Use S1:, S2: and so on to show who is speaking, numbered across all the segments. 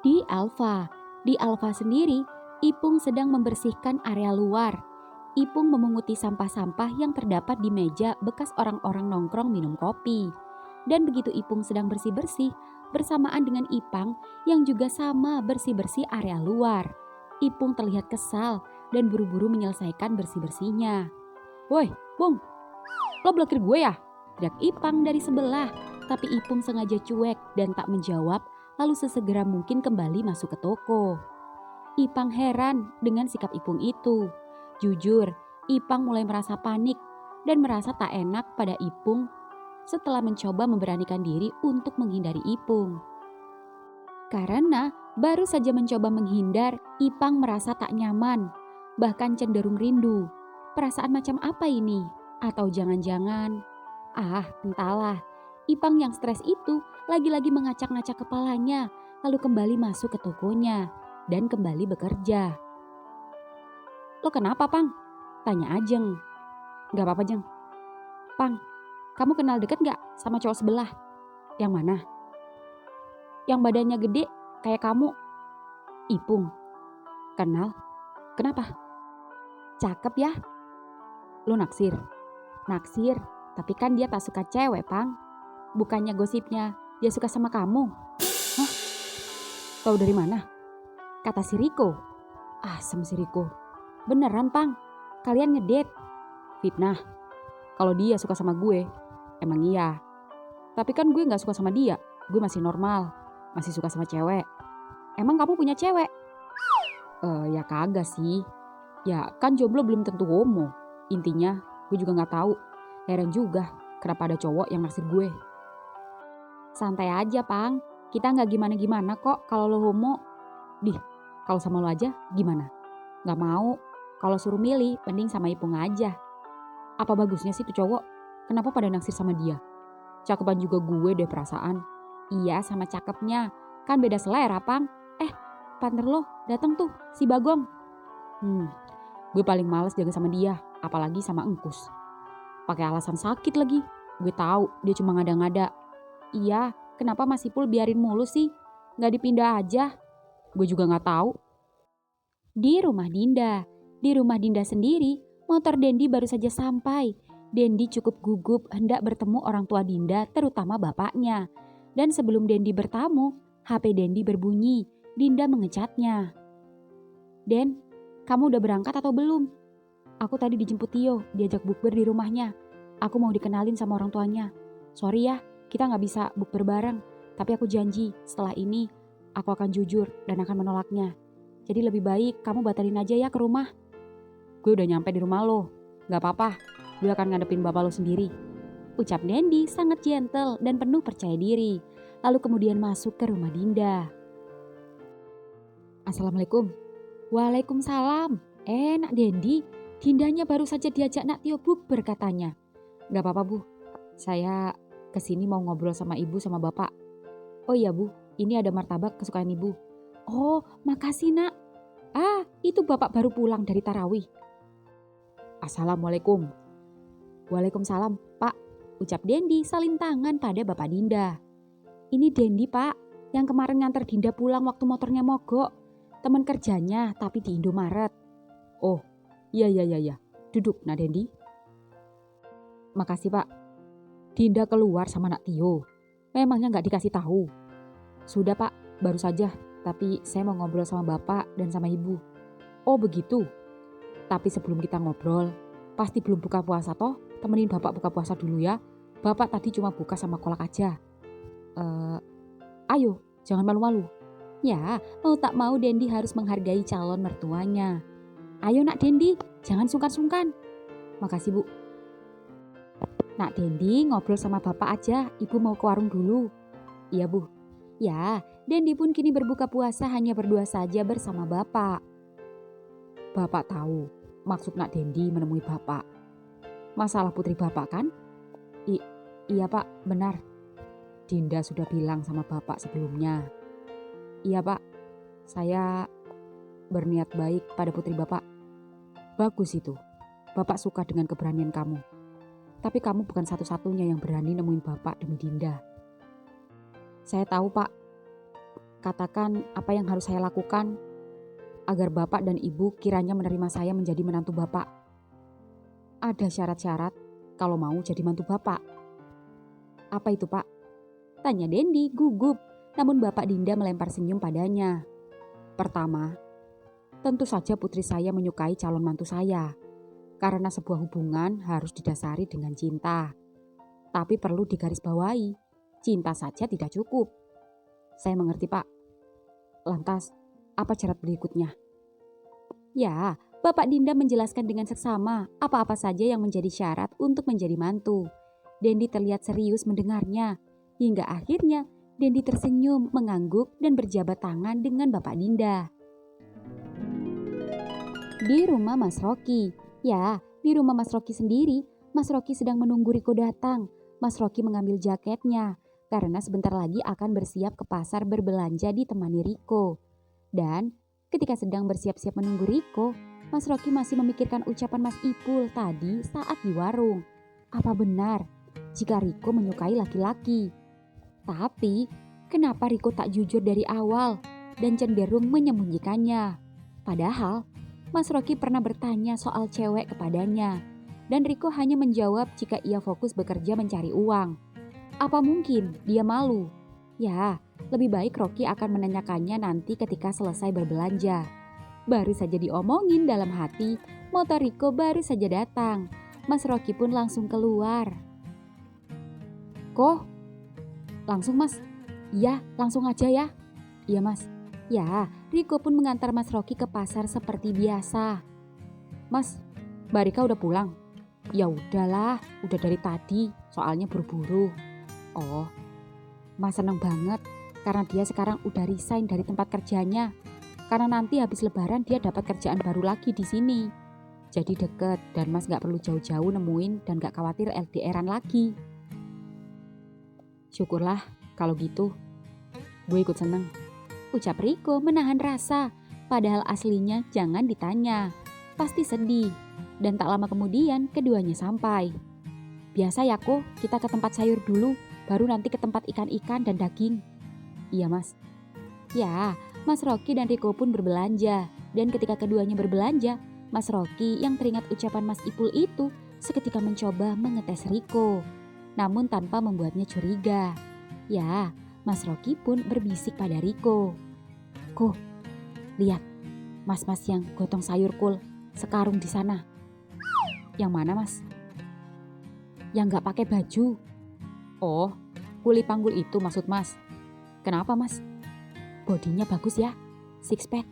S1: Di Alfa. Di Alfa sendiri, Ipung sedang membersihkan area luar. Ipung memunguti sampah-sampah yang terdapat di meja bekas orang-orang nongkrong minum kopi. Dan begitu Ipung sedang bersih-bersih, bersamaan dengan Ipang yang juga sama bersih-bersih area luar. Ipung terlihat kesal dan buru-buru menyelesaikan bersih-bersihnya. "Woi, Bung, lo blokir gue ya?" teriak Ipang dari sebelah. Tapi Ipung sengaja cuek dan tak menjawab, lalu sesegera mungkin kembali masuk ke toko. Ipang heran dengan sikap Ipung itu. Jujur, Ipang mulai merasa panik dan merasa tak enak pada Ipung setelah mencoba memberanikan diri untuk menghindari Ipung. Karena baru saja mencoba menghindar, Ipang merasa tak nyaman, bahkan cenderung rindu. Perasaan macam apa ini? Atau jangan-jangan... entahlah. Ipang yang stres itu lagi-lagi mengacak-ngacak kepalanya, lalu kembali masuk ke tokonya dan kembali bekerja. "Lo kenapa, Pang?" tanya Ajeng. "Gak apa-apa, Jeng." "Pang, kamu kenal deket gak sama cowok sebelah?" "Yang mana?" "Yang badannya gede kayak kamu." "Ipung." "Kenal. Kenapa?" "Cakep ya." "Lo naksir?" "Naksir, tapi kan dia tak suka cewek, Pang. Bukannya gosipnya dia suka sama kamu." "Hah? Tahu dari mana?" "Kata si Riko." "Asem si Riko." "Beneran, Pang? Kalian ngedate?" "Fitnah. Kalau dia suka sama gue, emang iya. Tapi kan gue gak suka sama dia. Gue masih normal, masih suka sama cewek." "Emang kamu punya cewek?" Ya kagak sih. Ya kan jomblo belum tentu homo. Intinya gue juga gak tahu. Heran juga kenapa ada cowok yang naksir gue." "Santai aja, Pang. Kita gak gimana-gimana kok kalau lo homo." "Dih, kalau sama lo aja gimana?" "Gak mau. Kalau suruh milih, mending sama Ipung aja." "Apa bagusnya sih tuh cowok? Kenapa pada naksir sama dia? Cakepan juga gue deh perasaan." "Iya, sama cakepnya. Kan beda selera, Pang. Partner lo datang tuh, si Bagong." Gue paling males jaga sama dia, apalagi sama Engkus. Pakai alasan sakit lagi. Gue tahu dia cuma ngada-ngada." "Iya, kenapa Mas Ipul biarin mulu sih? Gak dipindah aja?" "Gue juga gak tahu." Di rumah Dinda. Di rumah Dinda sendiri, motor Dendi baru saja sampai. Dendi cukup gugup hendak bertemu orang tua Dinda, terutama bapaknya. Dan sebelum Dendi bertamu, HP Dendi berbunyi. Dinda mengecatnya. "Den, kamu udah berangkat atau belum? Aku tadi dijemput Tio, diajak bukber di rumahnya. Aku mau dikenalin sama orang tuanya. Sorry ya, kita gak bisa bukber bareng. Tapi aku janji, setelah ini aku akan jujur dan akan menolaknya. Jadi lebih baik kamu batalin aja ya ke rumah." "Gue udah nyampe di rumah lo. Gak apa-apa, gue akan ngadepin bapak lo sendiri," ucap Dendi sangat gentle dan penuh percaya diri. Lalu kemudian masuk ke rumah Dinda. "Assalamualaikum." "Waalaikumsalam. Nak Dendi, Dindanya baru saja diajak Nak Tio bukber katanya." "Gak apa-apa Bu, saya kesini mau ngobrol sama ibu sama bapak." "Oh iya Bu, ini ada martabak kesukaan ibu." "Oh, makasih Nak. Itu bapak baru pulang dari tarawih." "Assalamualaikum." "Waalaikumsalam Pak," ucap Dendi saling tangan pada Bapak Dinda. "Ini Dendi Pak, yang kemarin nganter Dinda pulang waktu motornya mogok. Teman kerjanya tapi di Indomaret." "Oh, iya. Duduk Nak Dendi." "Makasih Pak. Dinda keluar sama Nak Tio. Memangnya gak dikasih tahu?" "Sudah Pak, baru saja. Tapi saya mau ngobrol sama Bapak dan sama Ibu." "Oh begitu. Tapi sebelum kita ngobrol, pasti belum buka puasa toh? Temenin Bapak buka puasa dulu ya. Bapak tadi cuma buka sama kolak aja." Ayo, jangan malu-malu." Ya, mau tak mau Dendi harus menghargai calon mertuanya. "Ayo Nak Dendi, jangan sungkan-sungkan." "Makasih Bu." "Nak Dendi ngobrol sama Bapak aja, Ibu mau ke warung dulu." "Iya Bu." Ya, Dendi pun kini berbuka puasa hanya berdua saja bersama Bapak. "Bapak tahu maksud Nak Dendi menemui Bapak. Masalah putri Bapak kan?" Iya Pak, benar. Dinda sudah bilang sama Bapak sebelumnya." "Iya Pak, saya berniat baik pada putri Bapak." "Bagus itu. Bapak suka dengan keberanian kamu. Tapi kamu bukan satu-satunya yang berani nemuin Bapak demi Dinda." "Saya tahu Pak.
S2: Katakan apa yang harus saya lakukan agar Bapak dan Ibu kiranya menerima saya menjadi menantu Bapak. Ada syarat-syarat kalau mau jadi mantu Bapak. Apa itu, Pak?
S1: Tanya Dendi gugup, namun Bapak Dinda melempar senyum padanya.
S2: Pertama, tentu saja putri saya menyukai calon mantu saya. Karena sebuah hubungan harus didasari dengan cinta. Tapi perlu digarisbawahi, cinta saja tidak cukup. Saya mengerti, Pak. Lantas, apa syarat berikutnya?
S1: Ya, Bapak Dinda menjelaskan dengan seksama apa-apa saja yang menjadi syarat untuk menjadi mantu. Dendi terlihat serius mendengarnya. Hingga akhirnya Dendi tersenyum, mengangguk dan berjabat tangan dengan Bapak Dinda. Di rumah Mas Rocky. Ya, di rumah Mas Rocky sendiri, Mas Rocky sedang menunggu Riko datang. Mas Rocky mengambil jaketnya karena sebentar lagi akan bersiap ke pasar berbelanja ditemani Riko. Dan ketika sedang bersiap-siap menunggu Riko, Mas Rocky masih memikirkan ucapan Mas Ipul tadi saat di warung. Apa benar jika Riko menyukai laki-laki? Tapi kenapa Riko tak jujur dari awal dan cenderung menyembunyikannya? Padahal Mas Rocky pernah bertanya soal cewek kepadanya, dan Riko hanya menjawab jika ia fokus bekerja mencari uang. Apa mungkin dia malu? Ya, lebih baik Rocky akan menanyakannya nanti ketika selesai berbelanja. Baru saja diomongin dalam hati, motor Riko baru saja datang. Mas Rocky pun langsung keluar.
S2: Kok? Langsung, Mas?
S1: Iya, langsung aja ya. Iya, Mas. Ya, Riko pun mengantar Mas Rocky ke pasar seperti biasa.
S2: Mas, Mbak Rika udah pulang?
S1: Ya udahlah, udah dari tadi, soalnya buru-buru.
S2: Oh, Mas seneng banget karena dia sekarang udah resign dari tempat kerjanya. Karena nanti habis lebaran dia dapat kerjaan baru lagi di sini. Jadi deket dan Mas gak perlu jauh-jauh nemuin dan gak khawatir LDRan lagi. Syukurlah kalau gitu, gue ikut seneng.
S1: Ucap Riko menahan rasa, padahal aslinya jangan ditanya. Pasti sedih. Dan tak lama kemudian keduanya sampai. Biasa ya kok, kita ke tempat sayur dulu, baru nanti ke tempat ikan-ikan dan daging.
S2: Iya, Mas.
S1: Ya, Mas Rocky dan Riko pun berbelanja. Dan ketika keduanya berbelanja, Mas Rocky yang teringat ucapan Mas Ipul itu seketika mencoba mengetes Riko. Namun tanpa membuatnya curiga. Ya, Mas Rocky pun berbisik pada Riko.
S2: Ko, lihat, mas-mas yang gotong sayur kul sekarung di sana.
S1: Yang mana, Mas?
S2: Yang gak pakai baju.
S1: Oh, kuli panggul itu maksud Mas. Kenapa, Mas?
S2: Bodinya bagus ya, six pack.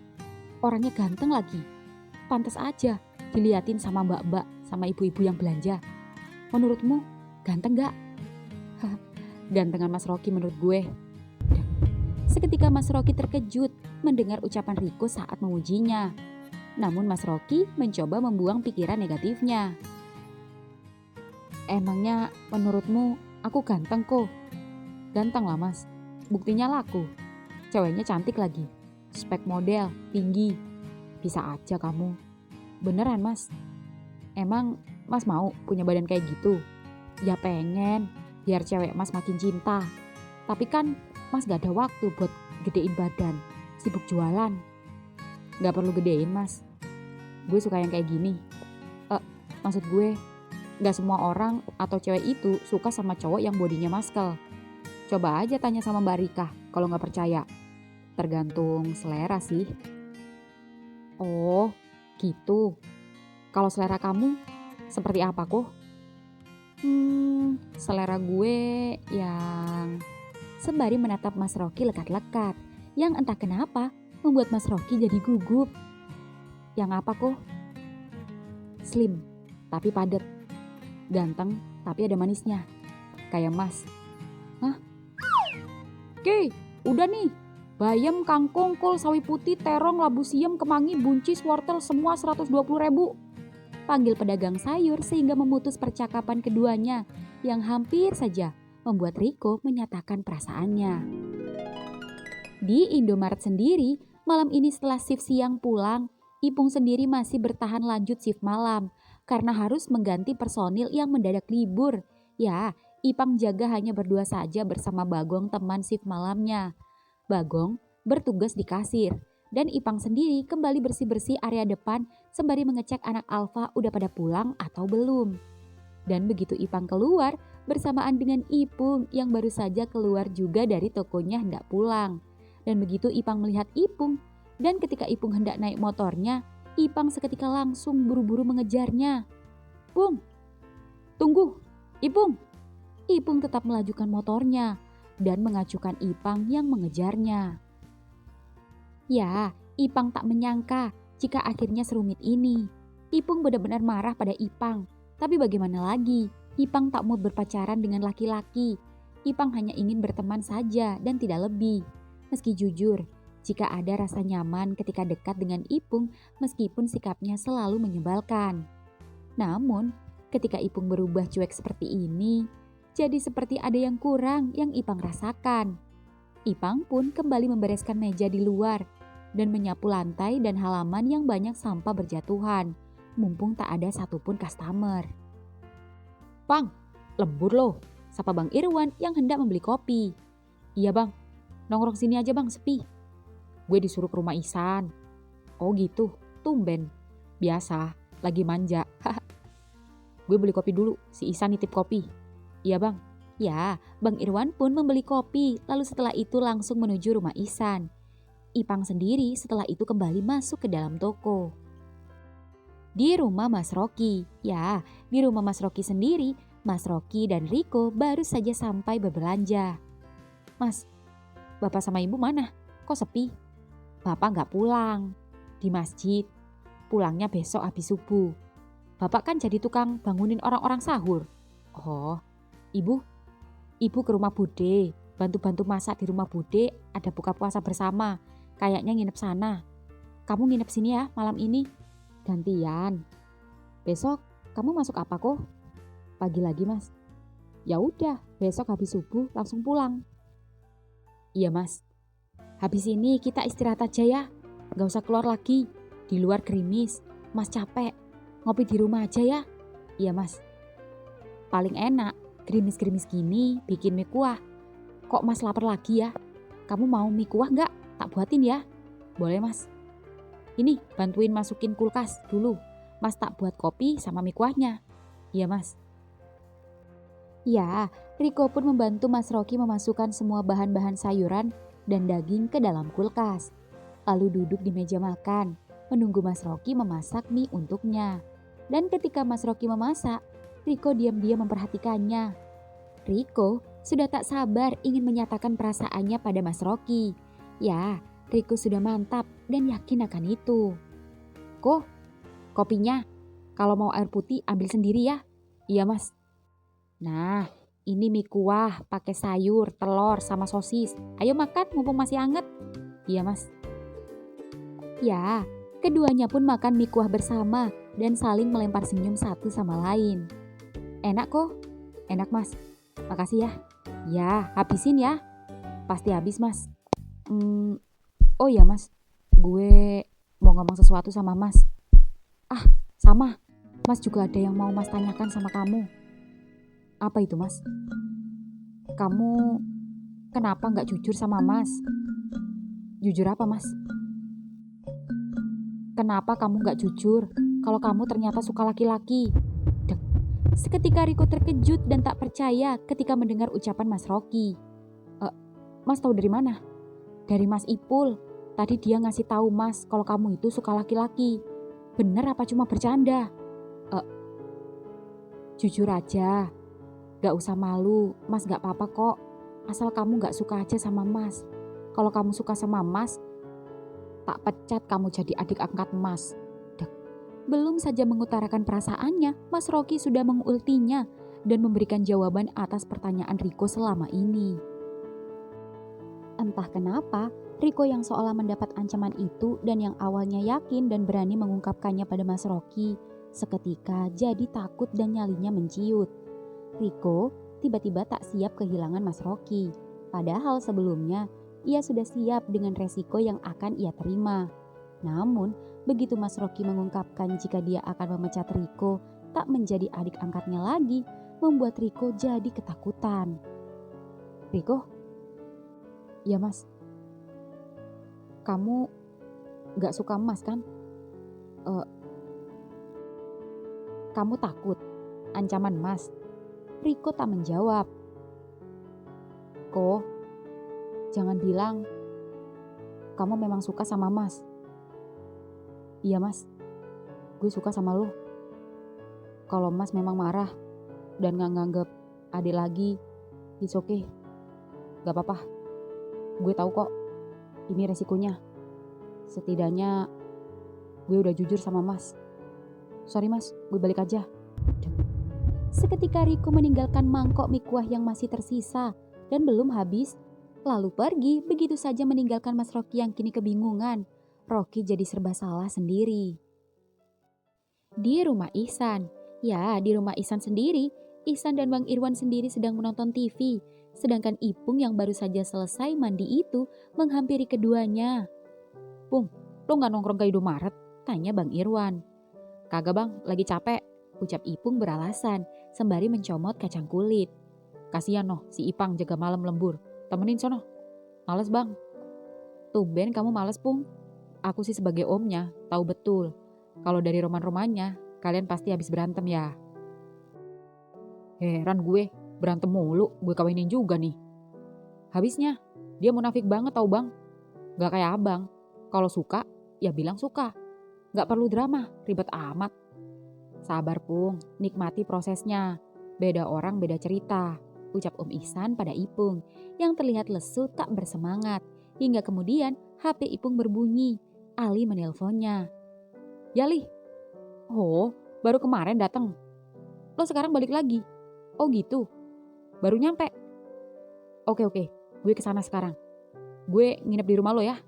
S2: Orangnya ganteng lagi. Pantas aja diliatin sama mbak-mbak sama ibu-ibu yang belanja. Menurutmu ganteng gak?
S1: Gantengan Mas Rocky menurut gue. Seketika Mas Rocky terkejut mendengar ucapan Riko saat memujinya. Namun Mas Rocky mencoba membuang pikiran negatifnya.
S2: Emangnya menurutmu aku ganteng kok?
S1: Ganteng lah Mas, buktinya laku. Ceweknya cantik lagi, spek model, tinggi. Bisa aja kamu. Beneran Mas? Emang Mas mau punya badan kayak gitu?
S2: Ya pengen, biar cewek Mas makin cinta. Tapi kan Mas gak ada waktu buat gedein badan, sibuk jualan.
S1: Gak perlu gedein Mas, gue suka yang kayak gini. Maksud gue, gak semua orang atau cewek itu suka sama cowok yang bodinya muscle. Coba aja tanya sama Mbak Rika kalau gak percaya. Tergantung selera sih.
S2: Oh, gitu. Kalau selera kamu seperti apa kok?
S1: Selera gue yang... Sembari menatap Mas Rocky lekat-lekat, yang entah kenapa membuat Mas Rocky jadi gugup.
S2: Yang apa kok?
S1: Slim, tapi padat. Ganteng, tapi ada manisnya. Kayak Mas.
S2: Hah? Oke, udah nih. Bayam, kangkung, kol, sawi putih, terong, labu siam, kemangi, buncis, wortel semua 120.000.
S1: Panggil pedagang sayur sehingga memutus percakapan keduanya yang hampir saja membuat Riko menyatakan perasaannya. Di Indomaret sendiri, malam ini setelah shift siang pulang, Ipung sendiri masih bertahan lanjut shift malam karena harus mengganti personil yang mendadak libur. Ya, Ipang jaga hanya berdua saja bersama Bagong teman shift malamnya. Bagong bertugas di kasir. Dan Ipang sendiri kembali bersih-bersih area depan sembari mengecek anak Alfa udah pada pulang atau belum. Dan begitu Ipang keluar bersamaan dengan Ipung yang baru saja keluar juga dari tokonya hendak pulang. Dan begitu Ipang melihat Ipung dan ketika Ipung hendak naik motornya, Ipang seketika langsung buru-buru mengejarnya. "Pung, tunggu, Ipung!" Ipung tetap melajukan motornya dan mengacukan Ipang yang mengejarnya. Ya, Ipang tak menyangka jika akhirnya serumit ini. Ipung benar-benar marah pada Ipang. Tapi bagaimana lagi? Ipang tak mau berpacaran dengan laki-laki. Ipang hanya ingin berteman saja dan tidak lebih. Meski jujur, jika ada rasa nyaman ketika dekat dengan Ipung meskipun sikapnya selalu menyebalkan. Namun, ketika Ipung berubah cuek seperti ini, jadi seperti ada yang kurang yang Ipang rasakan. Ipang pun kembali membereskan meja di luar dan menyapu lantai dan halaman yang banyak sampah berjatuhan, mumpung tak ada satupun customer. "Pang, lembur loh," sapa Bang Irwan yang hendak membeli kopi. "Iya bang, nongkrong sini aja bang, sepi. Gue disuruh ke rumah Ihsan." "Oh gitu, tumben. Biasa, lagi manja." "Gue beli kopi dulu, si Ihsan nitip kopi." "Iya bang." Ya, Bang Irwan pun membeli kopi, lalu setelah itu langsung menuju rumah Ihsan. Ipang sendiri setelah itu kembali masuk ke dalam toko. Di rumah Mas Rocky, ya, di rumah Mas Rocky sendiri, Mas Rocky dan Riko baru saja sampai berbelanja. "Mas, Bapak sama Ibu mana? Kok sepi?" "Bapak nggak pulang, di masjid. Pulangnya besok habis subuh. Bapak kan jadi tukang bangunin orang-orang sahur." "Oh, Ibu ke rumah Bude, bantu-bantu masak di rumah Bude, ada buka puasa bersama. Kayaknya nginep sana. Kamu nginep sini ya malam ini. Gantian. Besok kamu masuk apa kok?" "Pagi lagi mas." "Ya udah, besok habis subuh langsung pulang." "Iya mas. Habis ini kita istirahat aja ya. Gak usah keluar lagi. Di luar gerimis. Mas capek. Ngopi di rumah aja ya." "Iya mas. Paling enak gerimis-gerimis gini bikin mie kuah. Kok mas lapar lagi ya? Kamu mau mie kuah gak? Tak buatin ya." "Boleh mas. Ini bantuin masukin kulkas dulu. Mas tak buat kopi sama mie kuahnya." "Iya mas." Ya, Riko pun membantu Mas Rocky memasukkan semua bahan-bahan sayuran dan daging ke dalam kulkas. Lalu duduk di meja makan, menunggu Mas Rocky memasak mie untuknya. Dan ketika Mas Rocky memasak, Riko diam-diam memperhatikannya. Riko sudah tak sabar ingin menyatakan perasaannya pada Mas Rocky. Ya, Riko sudah mantap dan yakin akan itu. "Kok, kopinya? Kalau mau air putih ambil sendiri ya." "Iya mas." "Nah, ini mie kuah pakai sayur, telur sama sosis. Ayo makan mumpung masih hangat." "Iya mas." Ya, keduanya pun makan mie kuah bersama dan saling melempar senyum satu sama lain. "Enak kok?" "Enak mas. Makasih ya." "Ya, habisin ya." "Pasti habis mas." Oh ya mas, gue mau ngomong sesuatu sama mas." "Ah, sama. Mas juga ada yang mau mas tanyakan sama kamu." "Apa itu mas?" "Kamu kenapa gak jujur sama mas?" "Jujur apa mas?" "Kenapa kamu gak jujur kalau kamu ternyata suka laki-laki?" Dek. Seketika Riko terkejut dan tak percaya ketika mendengar ucapan Mas Rocky. Mas tahu dari mana?" "Dari Mas Ipul. Tadi dia ngasih tahu mas kalau kamu itu suka laki-laki. Bener apa cuma bercanda?" "Jujur aja. Gak usah malu, mas gak apa-apa kok. Asal kamu gak suka aja sama mas. Kalau kamu suka sama mas, tak pecat kamu jadi adik angkat mas." Dek. Belum saja mengutarakan perasaannya, Mas Rocky sudah mengultinya dan memberikan jawaban atas pertanyaan Riko selama ini. Entah kenapa, Riko yang seolah mendapat ancaman itu dan yang awalnya yakin dan berani mengungkapkannya pada Mas Rocky, seketika jadi takut dan nyalinya menciut. Riko tiba-tiba tak siap kehilangan Mas Rocky, padahal sebelumnya ia sudah siap dengan resiko yang akan ia terima. Namun, begitu Mas Rocky mengungkapkan jika dia akan memecat Riko tak menjadi adik angkatnya lagi, membuat Riko jadi ketakutan. "Riko?" "Ya mas."
S2: Kamu gak suka Mas kan? Eh, Kamu takut ancaman Mas? Riko tak menjawab. Ko, jangan bilang kamu memang suka sama Mas. Iya Mas, gue suka sama lo. Kalau Mas memang marah dan gak nganggep adik lagi, it's okay. Gak apa-apa, gue tahu kok ini resikonya. Setidaknya gue udah jujur sama Mas. Sorry Mas, gue balik aja.
S1: Seketika Riko meninggalkan mangkok mie kuah yang masih tersisa dan belum habis, lalu pergi begitu saja meninggalkan Mas Rocky yang kini kebingungan. Rocky jadi serba salah sendiri. Di rumah Ihsan. Ya, di rumah Ihsan sendiri, Ihsan dan Bang Irwan sendiri sedang menonton TV. Sedangkan Ipung yang baru saja selesai mandi itu menghampiri keduanya.
S2: Pung, lo gak nongkrong ke Indomaret?
S1: Tanya Bang Irwan.
S2: Kagak bang, lagi capek.
S1: Ucap Ipung beralasan sembari mencomot kacang kulit.
S2: Kasian noh si Ipang jaga malam lembur. Temenin sono. Males bang. Tumben kamu males Pung. Aku sih sebagai omnya tahu betul. Kalau dari roman-romannya kalian pasti habis berantem ya. Heran gue, berantem mulu gue kawinin juga nih. Habisnya dia munafik banget tau bang. Gak kayak abang. Kalau suka ya bilang suka. Gak perlu drama, ribet amat. Sabar Pung, nikmati prosesnya. Beda orang beda cerita.
S1: Ucap Om Ihsan pada Ipung yang terlihat lesu tak bersemangat. Hingga kemudian HP Ipung berbunyi. Ali menelponnya.
S2: Yali, oh baru kemarin datang. Lo sekarang balik lagi. Oh gitu, baru nyampe. Oke, gue kesana sekarang. Gue nginep di rumah lo ya.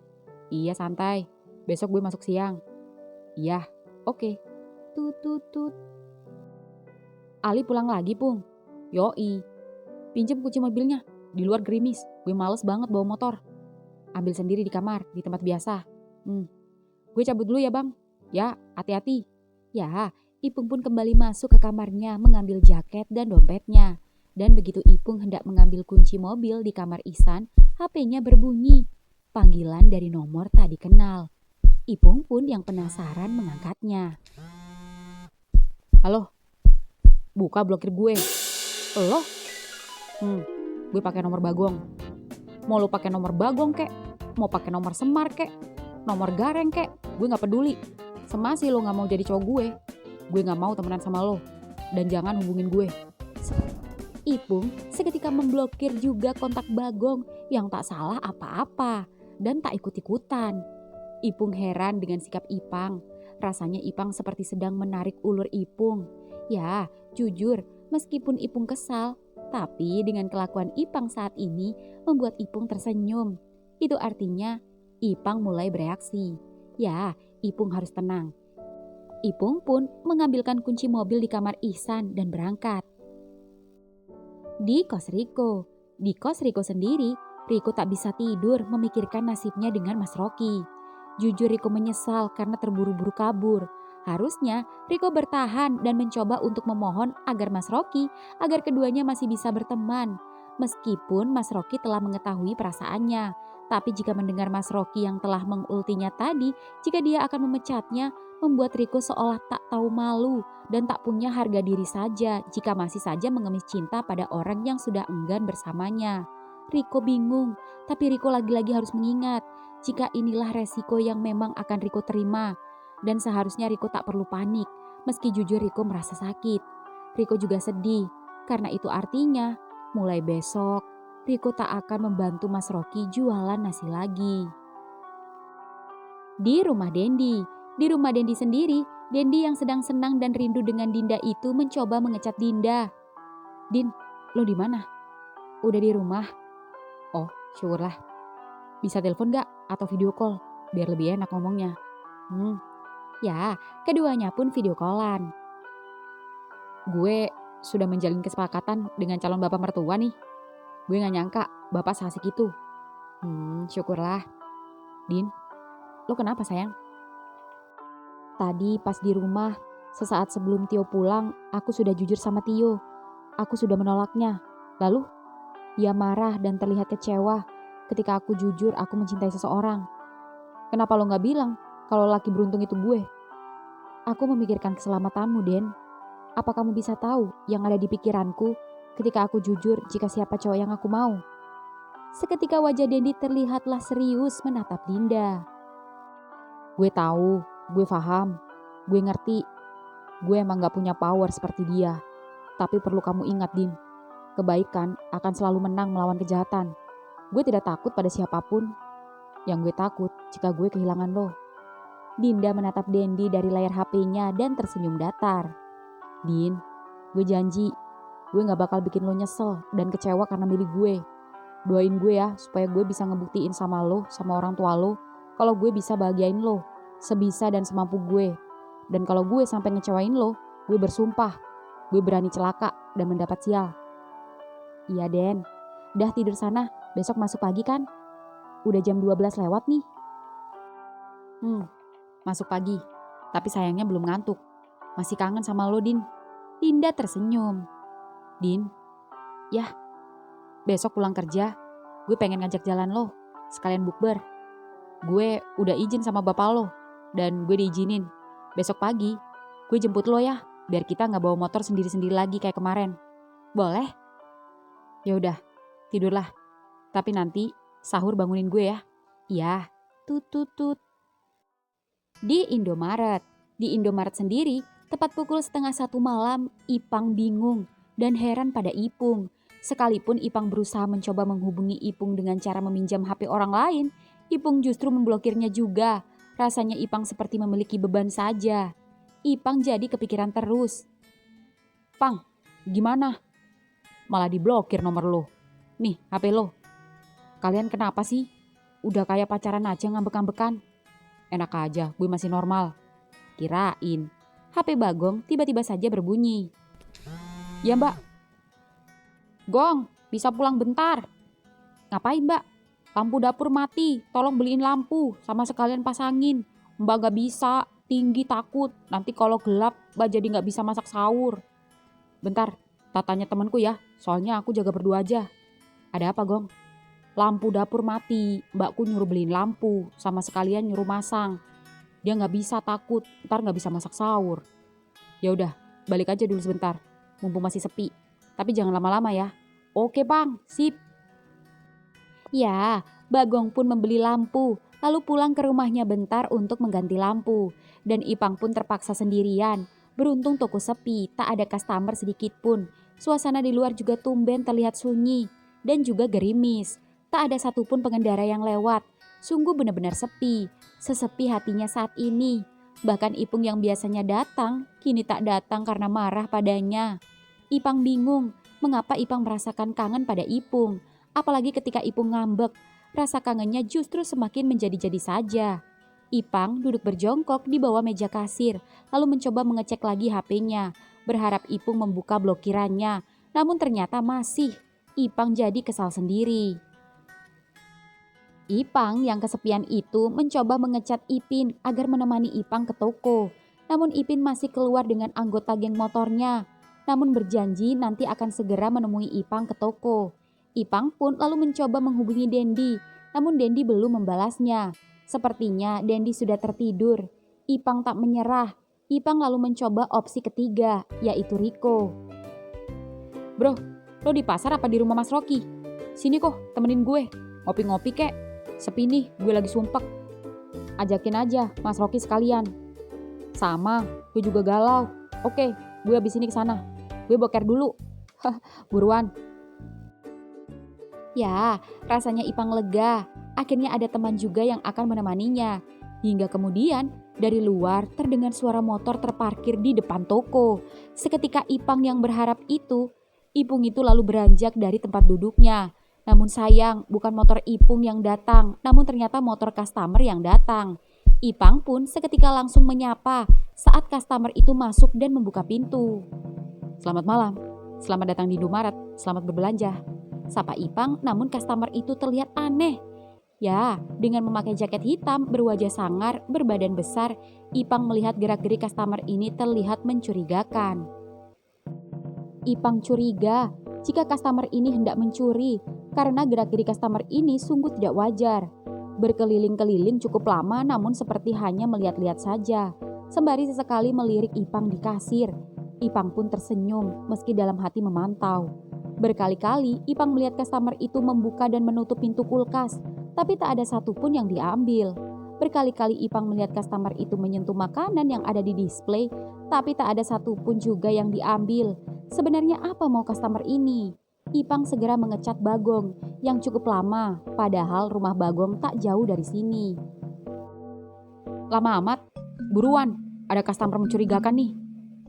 S2: Iya santai, besok gue masuk siang. Iya, oke.
S1: Tut.
S2: Ali pulang lagi Pung. Yoi, pinjem kunci mobilnya. Di luar gerimis, gue males banget bawa motor. Ambil sendiri di kamar, di tempat biasa. Gue cabut dulu ya bang. Ya, hati-hati.
S1: Ya, Ipung pun kembali masuk ke kamarnya mengambil jaket dan dompetnya. Dan begitu Ipung hendak mengambil kunci mobil di kamar Ihsan, HP-nya berbunyi. Panggilan dari nomor tak dikenal. Ipung pun yang penasaran mengangkatnya.
S2: Halo, buka blokir gue. Lo? Gue pakai nomor Bagong. Mau lo pakai nomor Bagong kek, mau pakai nomor Semar kek, nomor Gareng kek, gue nggak peduli. Semasi lo nggak mau jadi cowok gue nggak mau temenan sama lo dan jangan hubungin gue.
S1: Ipung seketika memblokir juga kontak Bagong yang tak salah apa-apa dan tak ikut-ikutan. Ipung heran dengan sikap Ipang. Rasanya Ipang seperti sedang menarik ulur Ipung. Ya, jujur, meskipun Ipung kesal, tapi dengan kelakuan Ipang saat ini membuat Ipung tersenyum. Itu artinya Ipang mulai bereaksi. Ya, Ipung harus tenang. Ipung pun mengambilkan kunci mobil di kamar Ihsan dan berangkat. Di kos Riko. Di kos Riko sendiri, Riko tak bisa tidur memikirkan nasibnya dengan Mas Rocky. Jujur Riko menyesal karena terburu-buru kabur. Harusnya Riko bertahan dan mencoba untuk memohon agar Mas Rocky agar keduanya masih bisa berteman. Meskipun Mas Rocky telah mengetahui perasaannya. Tapi jika mendengar Mas Rocky yang telah mengultinya tadi, jika dia akan memecatnya, membuat Riko seolah tak tahu malu dan tak punya harga diri saja jika masih saja mengemis cinta pada orang yang sudah enggan bersamanya. Riko bingung, tapi Riko lagi-lagi harus mengingat jika inilah resiko yang memang akan Riko terima. Dan seharusnya Riko tak perlu panik, meski jujur Riko merasa sakit. Riko juga sedih, karena itu artinya mulai besok Riko tak akan membantu Mas Rocky jualan nasi lagi. Di rumah Dendi sendiri, Dendi yang sedang senang dan rindu dengan Dinda itu mencoba mengecat Dinda.
S2: Din, lo di mana? Udah di rumah? Oh, syukurlah. Bisa telepon gak? Atau video call? Biar lebih enak ngomongnya.
S1: Ya, keduanya pun video callan.
S2: Gue sudah menjalin kesepakatan dengan calon bapak mertua nih. Gue gak nyangka bapak seasik itu. Syukurlah. Din, lo kenapa sayang?
S1: Tadi pas di rumah, sesaat sebelum Tio pulang, aku sudah jujur sama Tio. Aku sudah menolaknya. Lalu, dia marah dan terlihat kecewa ketika aku jujur aku mencintai seseorang.
S2: Kenapa lo gak bilang kalau laki beruntung itu gue?
S1: Aku memikirkan keselamatanmu, Den. Apa kamu bisa tahu yang ada di pikiranku ketika aku jujur jika siapa cowok yang aku mau? Seketika wajah Dendi terlihatlah serius menatap Dinda.
S2: Gue tahu, gue paham, gue ngerti. Gue emang gak punya power seperti dia. Tapi perlu kamu ingat, Din. Kebaikan akan selalu menang melawan kejahatan. Gue tidak takut pada siapapun. Yang gue takut jika gue kehilangan lo.
S1: Dinda menatap Dendi dari layar HP-nya dan tersenyum datar.
S2: Din, gue janji, gue gak bakal bikin lo nyesel dan kecewa karena milih gue. Doain gue ya supaya gue bisa ngebuktiin sama lo, sama orang tua lo, kalau gue bisa bahagiain lo, sebisa dan semampu gue. Dan kalau gue sampai ngecewain lo, gue bersumpah, gue berani celaka dan mendapat sial.
S1: Iya Den, udah tidur sana, besok masuk pagi kan? Udah jam 12 lewat nih.
S2: Masuk pagi, tapi sayangnya belum ngantuk. Masih kangen sama lo, Din.
S1: Dinda tersenyum.
S2: Din, ya, besok pulang kerja, gue pengen ngajak jalan lo, sekalian bukber. Gue udah izin sama bapak lo, dan gue diizinin. Besok pagi, gue jemput lo ya, biar kita gak bawa motor sendiri-sendiri lagi kayak kemarin.
S1: Boleh?
S2: Ya udah, tidurlah. Tapi nanti sahur bangunin gue ya.
S1: Iya, tut. Di Indomaret sendiri, tepat pukul 12:30 malam, Ipang bingung dan heran pada Ipung. Sekalipun Ipang berusaha mencoba menghubungi Ipung dengan cara meminjam HP orang lain, Ipung justru memblokirnya juga. Rasanya Ipang seperti memiliki beban saja. Ipang jadi kepikiran terus.
S2: Pang, gimana? Malah diblokir nomor lo. Nih, HP lo. Kalian kenapa sih? Udah kayak pacaran aja ngambek-ngambekan. Enak aja, gue masih normal.
S1: Kirain. HP Bagong tiba-tiba saja berbunyi.
S2: Ya mbak. Gong, bisa pulang bentar.
S1: Ngapain mbak?
S2: Lampu dapur mati, tolong beliin lampu sama sekalian pasangin. Mbak gak bisa, tinggi takut. Nanti kalau gelap, mbak jadi gak bisa masak sahur. Bentar, tanya temanku ya, soalnya aku jaga berdua aja.
S1: Ada apa Gong?
S2: Lampu dapur mati, mbakku nyuruh beliin lampu, sama sekalian nyuruh masang. Dia gak bisa takut, ntar gak bisa masak sahur. Ya udah, balik aja dulu sebentar, mumpung masih sepi. Tapi jangan lama-lama ya. Oke bang, sip.
S1: Ya, Bagong pun membeli lampu, lalu pulang ke rumahnya bentar untuk mengganti lampu. Dan Ipang pun terpaksa sendirian. Beruntung toko sepi, tak ada customer sedikit pun. Suasana di luar juga tumben terlihat sunyi dan juga gerimis. Tak ada satupun pengendara yang lewat. Sungguh benar-benar sepi. Sesepi hatinya saat ini. Bahkan Ipung yang biasanya datang, kini tak datang karena marah padanya. Ipang bingung, mengapa Ipang merasakan kangen pada Ipung. Apalagi ketika Ipung ngambek, rasa kangennya justru semakin menjadi-jadi saja. Ipang duduk berjongkok di bawah meja kasir, lalu mencoba mengecek lagi HP-nya, berharap Ipung membuka blokirannya. Namun ternyata masih. Ipang jadi kesal sendiri. Ipang yang kesepian itu mencoba mengecat Ipin agar menemani Ipang ke toko. Namun Ipin masih keluar dengan anggota geng motornya. Namun berjanji nanti akan segera menemui Ipang ke toko. Ipang pun lalu mencoba menghubungi Dendi, namun Dendi belum membalasnya. Sepertinya Dendi sudah tertidur. Ipang tak menyerah. Ipang lalu mencoba opsi ketiga, yaitu Riko.
S2: Bro, lo di pasar apa di rumah Mas Rocky? Sini kok, temenin gue. Ngopi-ngopi kek. Sepi nih, gue lagi sumpek. Ajakin aja Mas Rocky sekalian. Sama, gue juga galau. Oke, gue abis ini kesana. Gue boker dulu. Buruan.
S1: Ya, rasanya Ipang lega. Akhirnya ada teman juga yang akan menemaninya. Hingga kemudian, dari luar terdengar suara motor terparkir di depan toko. Seketika Ipang yang berharap itu, Ipung itu lalu beranjak dari tempat duduknya. Namun sayang, bukan motor Ipung yang datang, namun ternyata motor customer yang datang. Ipang pun seketika langsung menyapa saat customer itu masuk dan membuka pintu.
S2: Selamat malam, selamat datang di Indomaret, selamat berbelanja.
S1: Sapa Ipang, namun customer itu terlihat aneh. Ya, dengan memakai jaket hitam, berwajah sangar, berbadan besar, Ipang melihat gerak-gerik customer ini terlihat mencurigakan. Ipang curiga jika customer ini hendak mencuri, karena gerak-gerik customer ini sungguh tidak wajar.
S2: Berkeliling-keliling cukup lama namun seperti hanya melihat-lihat saja. Sembari sesekali melirik Ipang di kasir. Ipang pun tersenyum meski dalam hati memantau. Berkali-kali Ipang melihat customer itu membuka dan menutup pintu kulkas, tapi tak ada satupun yang diambil. Berkali-kali Ipang melihat customer itu menyentuh makanan yang ada di display, tapi tak ada satupun juga yang diambil. Sebenarnya apa mau customer ini? Ipang segera mengecat Bagong yang cukup lama, padahal rumah Bagong tak jauh dari sini. Lama amat, buruan, ada customer mencurigakan nih.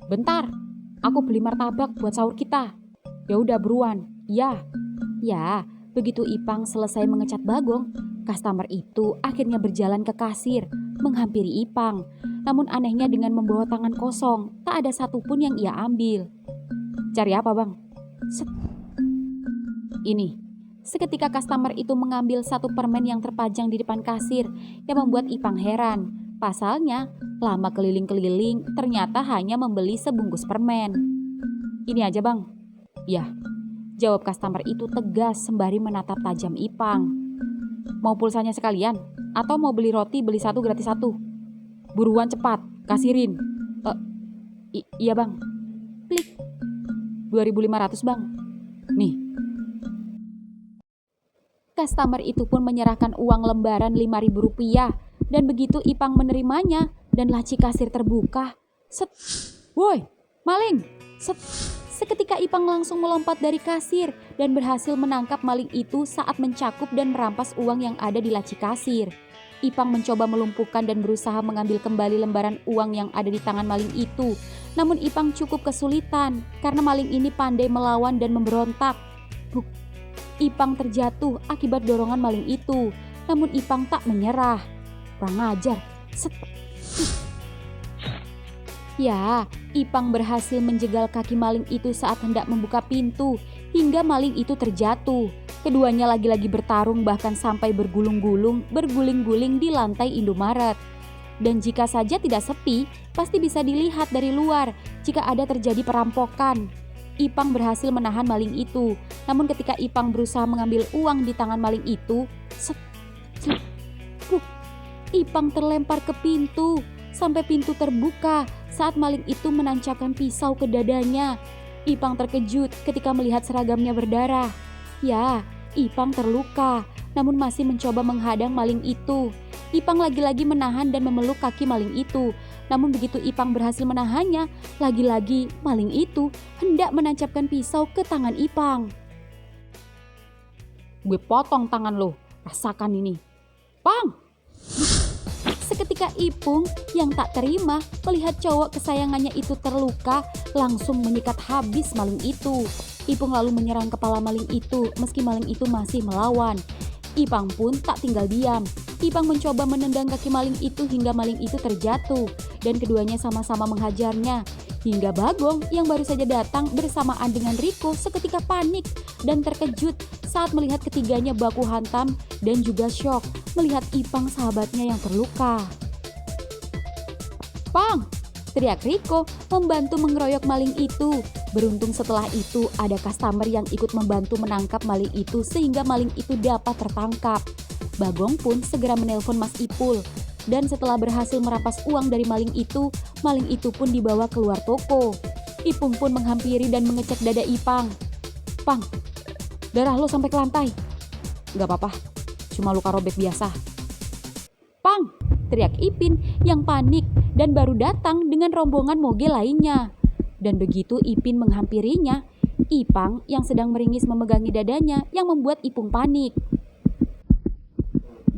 S2: Bentar, aku beli martabak buat sahur kita. Ya udah buruan, ya. Ya, begitu Ipang selesai mengecat Bagong, customer itu akhirnya berjalan ke kasir, menghampiri Ipang. Namun anehnya dengan membawa tangan kosong, tak ada satupun yang ia ambil. Cari apa bang? Ini, seketika customer itu mengambil satu permen yang terpajang di depan kasir yang membuat Ipang heran. Pasalnya, lama keliling-keliling ternyata hanya membeli sebungkus permen. Ini aja bang. Ya, jawab customer itu tegas sembari menatap tajam Ipang. Mau pulsanya sekalian? Atau mau beli roti beli satu gratis satu? Buruan cepat, kasirin. Iya bang. Klik. 2.500 bang. Nih. Customer itu pun menyerahkan uang lembaran Rp5.000 dan begitu Ipang menerimanya dan laci kasir terbuka. Set. Woi, maling. Set. Seketika Ipang langsung melompat dari kasir dan berhasil menangkap maling itu saat mencakup dan merampas uang yang ada di laci kasir. Ipang mencoba melumpuhkan dan berusaha mengambil kembali lembaran uang yang ada di tangan maling itu. Namun Ipang cukup kesulitan karena maling ini pandai melawan dan memberontak. Ipang terjatuh akibat dorongan maling itu. Namun Ipang tak menyerah. Kurang ajar. Set. Ya, Ipang berhasil menjegal kaki maling itu saat hendak membuka pintu hingga maling itu terjatuh. Keduanya lagi-lagi bertarung bahkan sampai berguling-guling di lantai Indomaret. Dan jika saja tidak sepi, pasti bisa dilihat dari luar jika ada terjadi perampokan. Ipang berhasil menahan maling itu. Namun ketika Ipang berusaha mengambil uang di tangan maling itu, Ipang terlempar ke pintu sampai pintu terbuka saat maling itu menancapkan pisau ke dadanya. Ipang terkejut ketika melihat seragamnya berdarah. Ya, Ipang terluka, namun masih mencoba menghadang maling itu. Ipang lagi-lagi menahan dan memeluk kaki maling itu. Namun begitu Ipang berhasil menahannya, lagi-lagi maling itu hendak menancapkan pisau ke tangan Ipang. Gue potong tangan lo, rasakan ini. Pang! Seketika Ipung yang tak terima melihat cowok kesayangannya itu terluka, langsung menyikat habis maling itu. Ipung lalu menyerang kepala maling itu meski maling itu masih melawan. Ipang pun tak tinggal diam. Ipang mencoba menendang kaki maling itu hingga maling itu terjatuh dan keduanya sama-sama menghajarnya. Hingga Bagong yang baru saja datang bersamaan dengan Riko seketika panik dan terkejut saat melihat ketiganya baku hantam dan juga syok melihat Ipang sahabatnya yang terluka. Pang! Teriak Riko membantu mengeroyok maling itu. Beruntung setelah itu ada customer yang ikut membantu menangkap maling itu sehingga maling itu dapat tertangkap. Bagong pun segera menelpon Mas Ipul. Dan setelah berhasil merampas uang dari maling itu pun dibawa keluar toko. Ipung pun menghampiri dan mengecek dada Ipang. Pang, darah lo sampai ke lantai. Gak apa-apa, cuma luka robek biasa. Pang, teriak Ipin yang panik dan baru datang dengan rombongan moge lainnya. Dan begitu Ipin menghampirinya, Ipang yang sedang meringis memegangi dadanya yang membuat Ipung panik.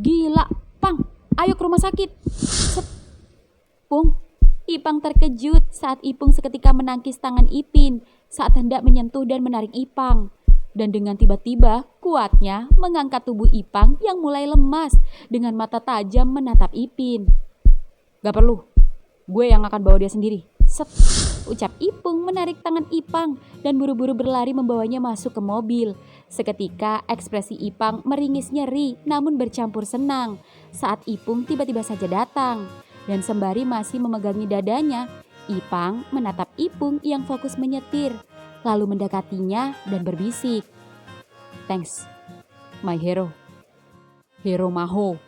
S2: Gila, Pang, ayo ke rumah sakit. Pung, Ipang terkejut saat Ipung seketika menangkis tangan Ipin saat hendak menyentuh dan menarik Ipang. Dan dengan tiba-tiba kuatnya mengangkat tubuh Ipang yang mulai lemas dengan mata tajam menatap Ipin. Gak perlu, gue yang akan bawa dia sendiri. Set, ucap Ipung menarik tangan Ipang dan buru-buru berlari membawanya masuk ke mobil. Seketika ekspresi Ipang meringis nyeri namun bercampur senang saat Ipung tiba-tiba saja datang. Dan sembari masih memegangi dadanya, Ipang menatap Ipung yang fokus menyetir, lalu mendekatinya dan berbisik. Thanks, my hero. Hero Maho.